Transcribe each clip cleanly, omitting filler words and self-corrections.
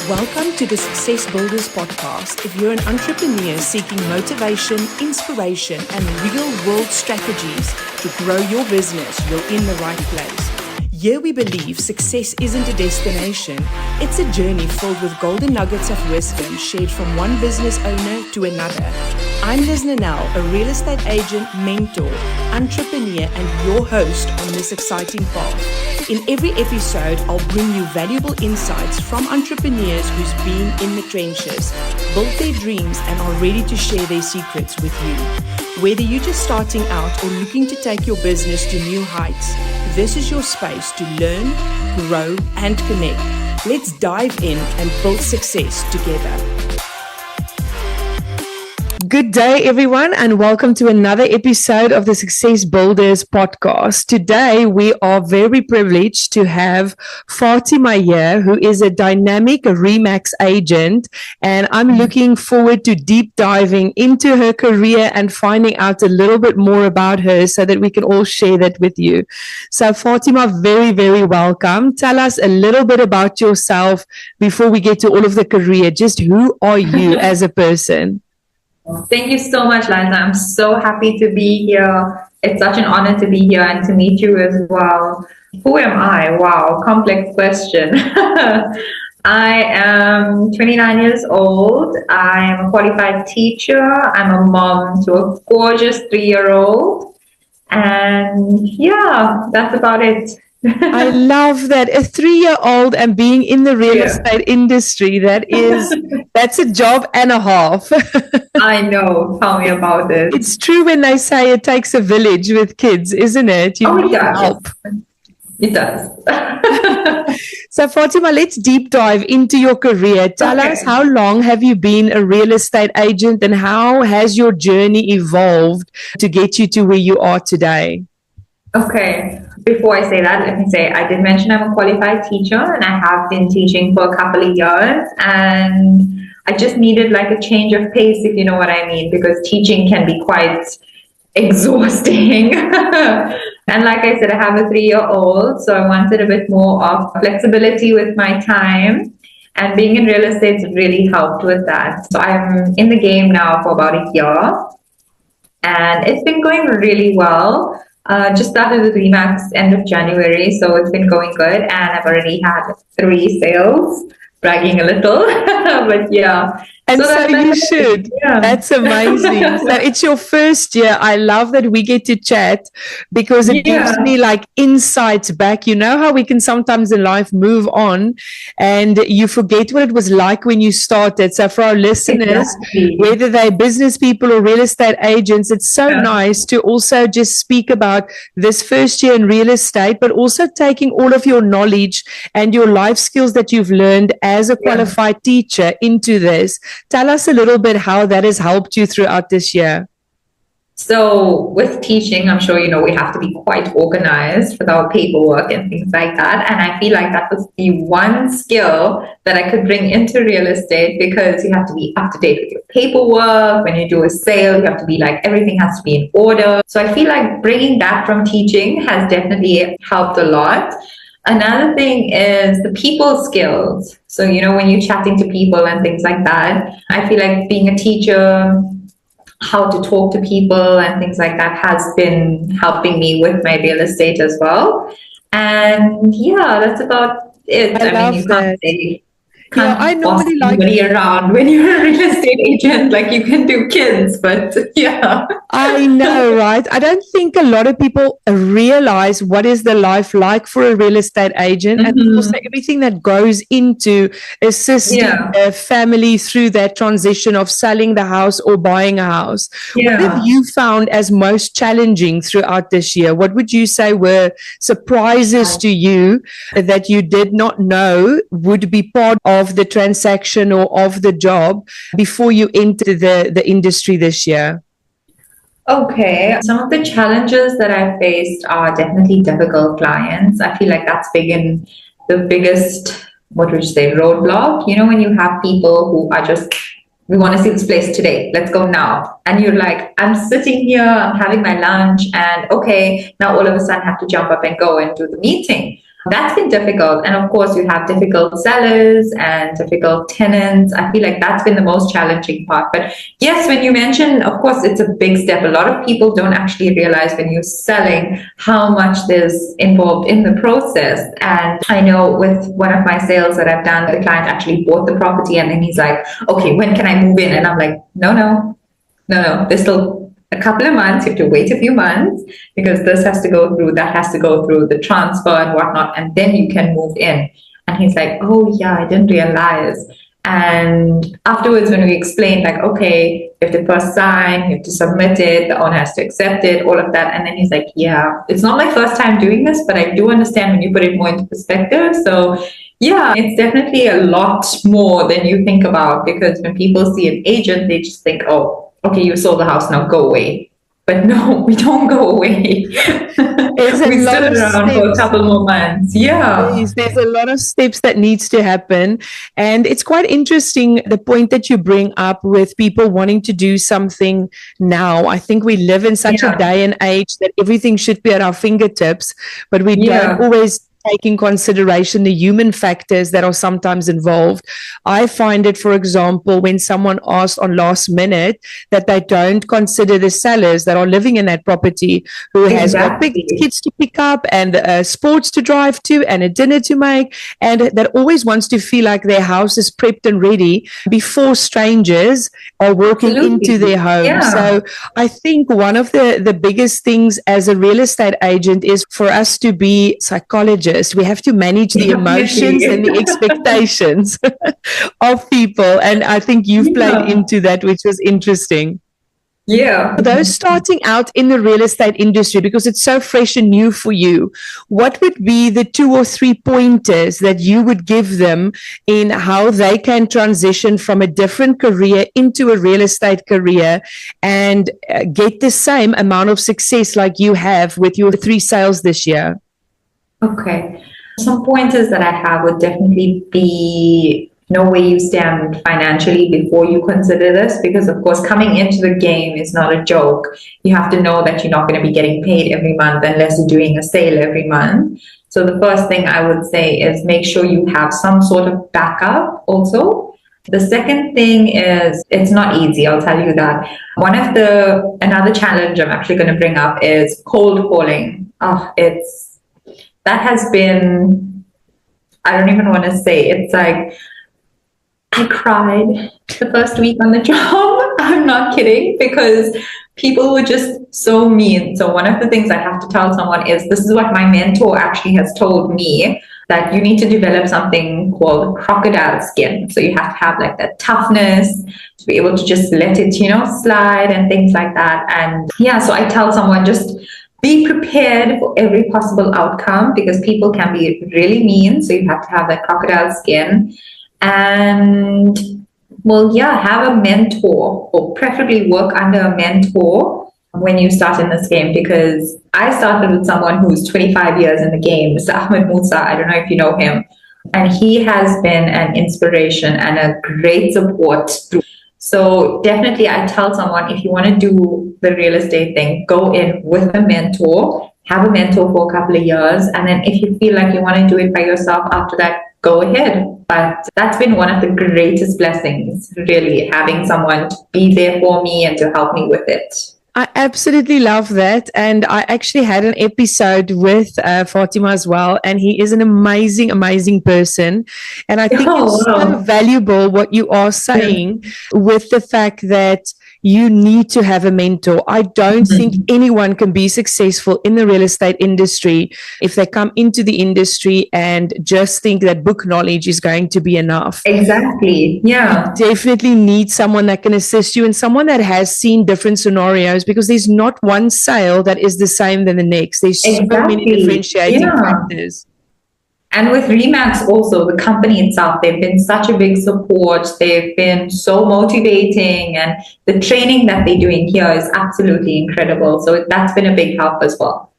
Welcome to the Success Builders podcast. If you're an entrepreneur seeking motivation, inspiration, and real-world strategies to grow your business, you're in the right place. Here we believe success isn't a destination, it's a journey filled with golden nuggets of wisdom shared from one business owner to another. I'm Liz Nanel, a real estate agent, mentor, entrepreneur, and your host on this exciting path. In every episode, I'll bring you valuable insights from entrepreneurs who's been in the trenches, built their dreams, and are ready to share their secrets with you. Whether you're just starting out or looking to take your business to new heights, this is your space to learn, grow, and connect. Let's dive in and build success together. Good day, everyone, and welcome to another episode of the Success Builders podcast. Today, we are very privileged to have Fatima here, who is a dynamic REMAX agent, and I'm looking forward to deep diving into her career and finding out a little bit more about her so that we can all share that with you. So, Fatima, very, very welcome. Tell us a little bit about yourself before we get to all of the career. Just who are you as a person? Thank you so much, Liza. I'm so happy to be here. It's such an honor to be here and to meet you as well. Who am I? Wow, complex question. I am 29 years old. I am a qualified teacher. I'm a mom to a gorgeous 3-year-old. And yeah, that's about it. I love that. A 3-year-old and being in the real estate industry, that's a job and a half. I know. Tell me about it. It's true when they say it takes a village with kids, isn't it? You need help. It does. So Fatima, let's deep dive into your career. Tell us, how long have you been a real estate agent and how has your journey evolved to get you to where you are today? Okay. Before I say that, let me say I did mention I'm a qualified teacher and I have been teaching for a couple of years, and I just needed like a change of pace, if you know what I mean, because teaching can be quite exhausting. And like I said, I have a 3-year-old, so I wanted a bit more of flexibility with my time, and being in real estate really helped with that. So I'm in the game now for about a year and it's been going really well. Just started with REMAX end of January, so it's been going good, and I've already had 3 sales, bragging a little, but yeah. And so you should. Yeah. That's amazing. So it's your first year. I love that we get to chat because it gives me like insights back. You know how we can sometimes in life move on and you forget what it was like when you started. So for our listeners, whether they're business people or real estate agents, it's so nice to also just speak about this first year in real estate, but also taking all of your knowledge and your life skills that you've learned as a qualified teacher into this. Tell us a little bit how that has helped you throughout this year. So with teaching, I'm sure you know we have to be quite organized with our paperwork and things like that. And I feel like that was the one skill that I could bring into real estate, because you have to be up to date with your paperwork. When you do a sale, you have to be like, everything has to be in order. So I feel like bringing that from teaching has definitely helped a lot. Another thing is the people skills. So, you know, when you're chatting to people and things like that, I feel like being a teacher, how to talk to people and things like that has been helping me with my real estate as well. And yeah, that's about it. I mean, you can't say I normally like around when you're a real estate agent, like you can do kids, but yeah. I know, right? I don't think a lot of people realize what is the life like for a real estate agent, and also everything that goes into assisting a family through that transition of selling the house or buying a house. What have you found as most challenging throughout this year? What would you say were surprises to you that you did not know would be part of the transaction or of the job before you entered the industry this year? Okay, some of the challenges that I faced are definitely difficult clients. I feel like that's been the biggest, what would you say, roadblock. You know, when you have people who are just, we want to see this place today, let's go now. And you're like, I'm sitting here, I'm having my lunch, and okay, now all of a sudden I have to jump up and go and do the meeting. That's been difficult. And of course, you have difficult sellers and difficult tenants. I feel like that's been the most challenging part. But yes, when you mention, of course, it's a big step. A lot of people don't actually realize when you're selling how much there's involved in the process. And I know with one of my sales that I've done, the client actually bought the property and then he's like, okay, when can I move in? And I'm like, no, there's still a couple of months. You have to wait a few months because this has to go through, that has to go through the transfer and whatnot, and then you can move in. And he's like, oh yeah, I didn't realize. And afterwards, when we explained, like, okay, you have to first sign, you have to submit it, the owner has to accept it, all of that. And then he's like, yeah, it's not my first time doing this, but I do understand when you put it more into perspective. So yeah, it's definitely a lot more than you think about, because when people see an agent, they just think, oh, okay, you sold the house, now go away. But no, we don't go away. We stood around for a couple more months. Yeah. Yes, there's a lot of steps that needs to happen. And it's quite interesting, the point that you bring up with people wanting to do something now. I think we live in such a day and age that everything should be at our fingertips, but we don't always take in consideration the human factors that are sometimes involved. I find it, for example, when someone asks on last minute, that they don't consider the sellers that are living in that property, who has got big kids to pick up and sports to drive to and a dinner to make, and that always wants to feel like their house is prepped and ready before strangers are walking into their home. Yeah. So I think one of the biggest things as a real estate agent is for us to be psychologists. We have to manage the emotions and the expectations of people. And I think you've played into that, which was interesting. Yeah. For those starting out in the real estate industry, because it's so fresh and new for you, what would be the 2 or 3 pointers that you would give them in how they can transition from a different career into a real estate career and get the same amount of success like you have with your 3 sales this year? Okay. Some pointers that I have would definitely be know where you stand financially before you consider this, because of course coming into the game is not a joke. You have to know that you're not going to be getting paid every month unless you're doing a sale every month. So the first thing I would say is make sure you have some sort of backup also. The second thing is, it's not easy, I'll tell you that. Another challenge I'm actually going to bring up is cold calling. That has been, I don't even want to say, it's like, I cried the first week on the job. I'm not kidding, because people were just so mean. So one of the things I have to tell someone is, this is what my mentor actually has told me, that you need to develop something called crocodile skin. So you have to have like that toughness to be able to just let it, slide and things like that. And yeah, so I tell someone, just be prepared for every possible outcome, because people can be really mean. So you have to have that crocodile skin. And have a mentor, or preferably work under a mentor when you start in this game, because I started with someone who's 25 years in the game, Mr. Ahmed Musa. I don't know if you know him. And he has been an inspiration and a great support through. So definitely I tell someone, if you want to do the real estate thing, go in with a mentor, have a mentor for a couple of years. And then if you feel like you want to do it by yourself after that, go ahead. But that's been one of the greatest blessings, really, having someone to be there for me and to help me with it. I absolutely love that. And I actually had an episode with Fatima as well. And he is an amazing, amazing person. And I think it's so valuable what you are saying with the fact that you need to have a mentor. I don't think anyone can be successful in the real estate industry if they come into the industry and just think that book knowledge is going to be enough. Exactly. Yeah. You definitely need someone that can assist you and someone that has seen different scenarios, because there's not one sale that is the same than the next. There's so many differentiating factors. And with REMAX also, the company itself, they've been such a big support. They've been so motivating, and the training that they're doing here is absolutely incredible. So that's been a big help as well.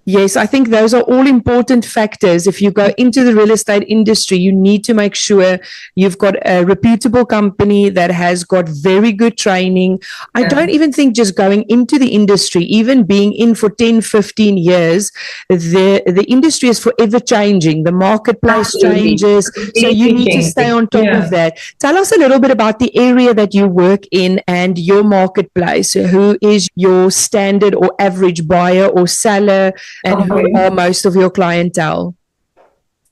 Yes, I think those are all important factors. If you go into the real estate industry, you need to make sure you've got a reputable company that has got very good training. I Yeah. don't even think just going into the industry, even being in for 10, 15 years, the industry is forever changing. The marketplace Absolutely. changes. So you Completely need to stay changing. on top of Yeah. that. Tell us a little bit about the area that you work in and your marketplace. Who is your standard or average buyer or seller? And who Okay. are most of your clientele?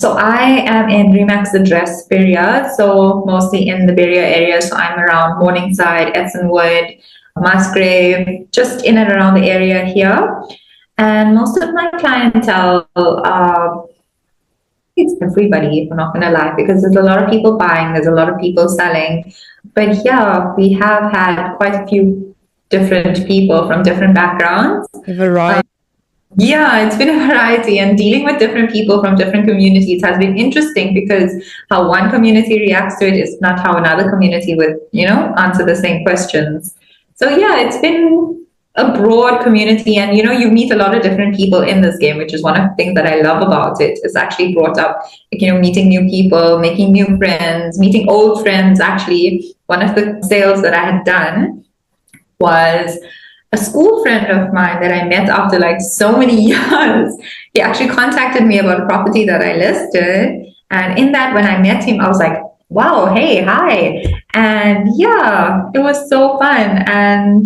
So I am in REMAX address area, so mostly in the Barrier area. So I'm around Morningside, Essenwood, Musgrave, just in and around the area here. And most of my clientele, it's everybody, I'm not going to lie, because there's a lot of people buying, there's a lot of people selling. But yeah, we have had quite a few different people from different backgrounds. Variety. Yeah, it's been a variety, and dealing with different people from different communities has been interesting because how one community reacts to it is not how another community would, answer the same questions. So yeah, it's been a broad community, and you meet a lot of different people in this game, which is one of the things that I love about it. It's actually brought up, like, meeting new people, making new friends, meeting old friends. Actually, one of the sales that I had done was a school friend of mine that I met after like so many years. He actually contacted me about a property that I listed. And in that, when I met him, I was like, wow, hey, hi. And yeah, it was so fun. And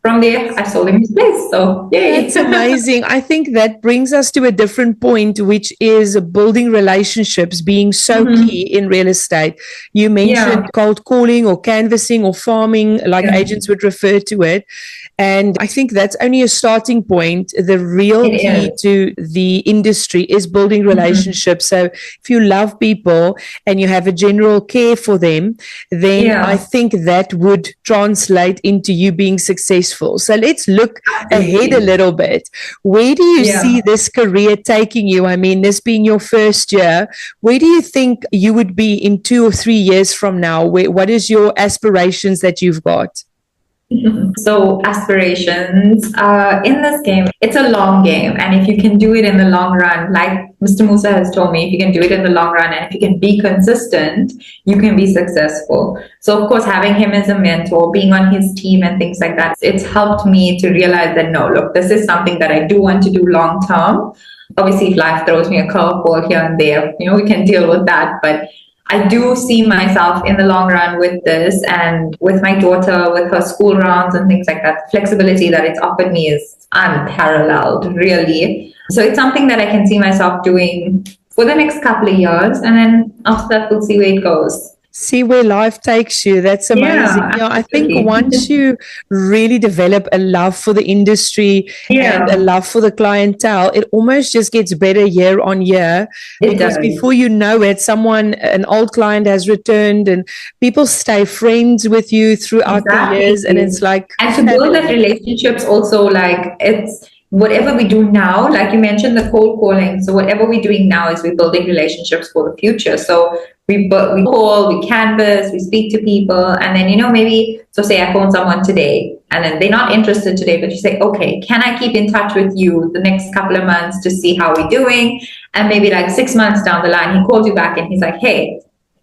from there, I sold him his place. So yay. That's amazing. I think that brings us to a different point, which is building relationships being so key Mhm. in real estate. You Yeah. mentioned cold calling or canvassing or farming, like Yeah. agents would refer to it. And I think that's only a starting point. The real It key is. to the industry is building Mhm. relationships. So if you love people and you have a general care for them, then I Yeah, think that would translate into you being successful. So let's look ahead a absolutely. little bit. Where do you see Yeah. this career taking you? I mean, this being your first year, where do you think you would be in 2 or 3 years from now? What is your aspirations that you've got? So aspirations in this game, it's a long game, and if you can do it in the long run, like Mr. Musa has told me, if you can do it in the long run and if you can be consistent, you can be successful. So of course, having him as a mentor, being on his team and things like that, it's helped me to realize that no, look, this is something that I do want to do long term. Obviously, if life throws me a curveball here and there, we can deal with that, but I do see myself in the long run with this, and with my daughter, with her school rounds and things like that. The flexibility that it's offered me is unparalleled, really. So it's something that I can see myself doing for the next couple of years, and then after that, we'll see where it goes. See where life takes you. That's amazing. Yeah, Yeah, I think absolutely. once you really develop a love for the industry and a Yeah, love for the clientele, it almost just gets better year on year it because does. before you know it, an old client has returned and people stay friends with you throughout the Exactly. years. And it's like And to build that family. relationships also, like, it's whatever we do now, like you mentioned the cold calling. So whatever we're doing now is we're building relationships for the future. So we call, we canvas, we speak to people, and then maybe, so say I phone someone today and then they're not interested today, but you say, okay, can I keep in touch with you the next couple of months to see how we're doing? And maybe like 6 months down the line, he calls you back and he's like, hey,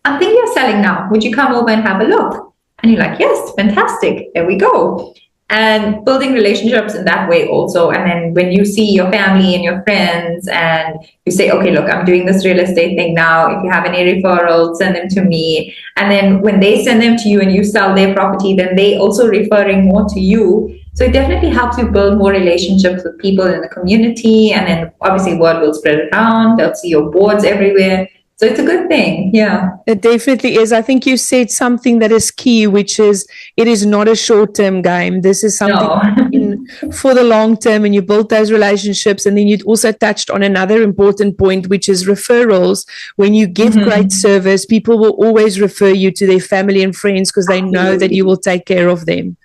I'm thinking of selling now. Would you come over and have a look? And you're like, yes, fantastic. There we go. And building relationships in that way also. And then when you see your family and your friends and you say, okay, look, I'm doing this real estate thing now. If you have any referrals, send them to me. And then when they send them to you and you sell their property, then they also referring more to you. So it definitely helps you build more relationships with people in the community. And then obviously word will spread around. They'll see your boards everywhere. So it's a good thing. Yeah. It definitely is. I think you said something that is key, which is it is not a short term game. This is something No. in for the long term, and you build those relationships. And then you also touched on another important point, which is referrals. When you give great Mhm. service, people will always refer you to their family and friends because they know that you Absolutely. will take care of them.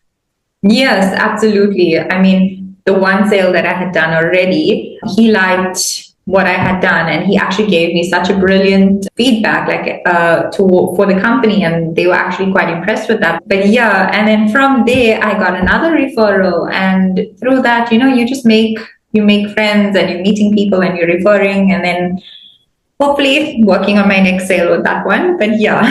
Yes, absolutely. I mean, the one sale that I had done already, he liked what I had done, and he actually gave me such a brilliant feedback, like for the company, and they were actually quite impressed with that. But yeah, and then from there, I got another referral, and through that, you just make you make friends and you're meeting people and you're referring, and then hopefully working on my next sale with that one. But yeah.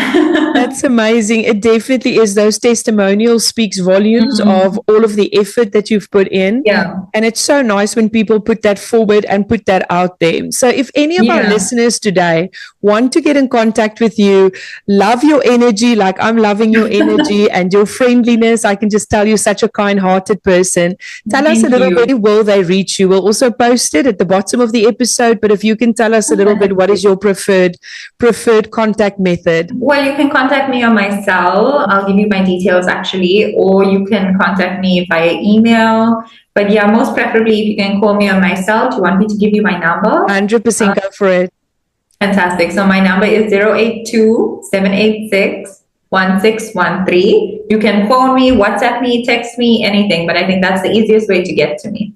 That's amazing. It definitely is. Those testimonials speaks volumes of all of the effort that you've put in. Yeah. And it's so nice when people put that forward and put that out there. So if any of our listeners today want to get in contact with you, love your energy, like I'm loving your energy and your friendliness, I can just tell you're such a kind-hearted person. Tell us a little bit, where will they reach you? We'll also post it at the bottom of the episode, but if you can tell us a little bit, what is your preferred contact method? Well, you can contact me on my cell. I'll give you my details actually, or you can contact me via email. But yeah, most preferably if you can call me on my cell. Do you want me to give you my number? 100% go for it. Fantastic. So my number is 082-786-1613. You can phone me, WhatsApp me, text me, anything, but I think that's the easiest way to get to me.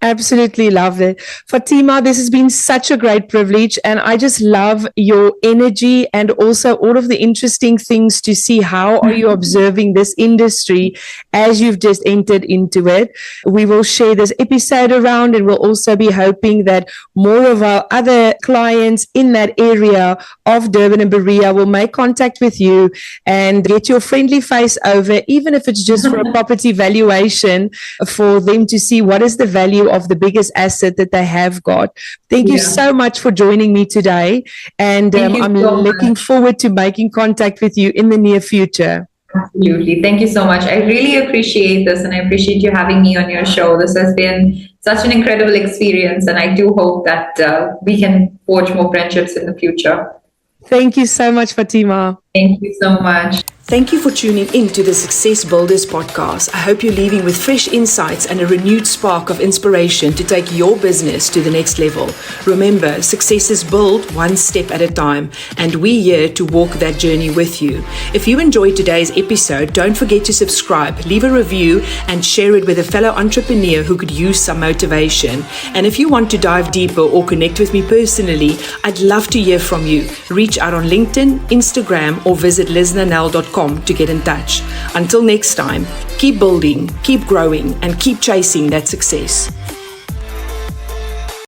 Absolutely love it. Fatima, this has been such a great privilege, and I just love your energy and also all of the interesting things to see. How are you observing this industry as you've just entered into it? We will share this episode around, and we'll also be hoping that more of our other clients in that area of Durban and Berea will make contact with you and get your friendly face over, even if it's just for a property valuation, for them to see what is the value of the biggest asset that they have got. Thank you so much for joining me today. And I'm looking forward to making contact with you in the near future. Absolutely. Thank you so much. I really appreciate this, and I appreciate you having me on your show. This has been such an incredible experience, and I do hope that we can forge more friendships in the future. Thank you so much, Fatima. Thank you so much. Thank you for tuning in to the Success Builders podcast. I hope you're leaving with fresh insights and a renewed spark of inspiration to take your business to the next level. Remember, success is built one step at a time, and we're here to walk that journey with you. If you enjoyed today's episode, don't forget to subscribe, leave a review, and share it with a fellow entrepreneur who could use some motivation. And if you want to dive deeper or connect with me personally, I'd love to hear from you. Reach out on LinkedIn, Instagram, or visit liznanel.com to get in touch. Until next time, keep building, keep growing, and keep chasing that success.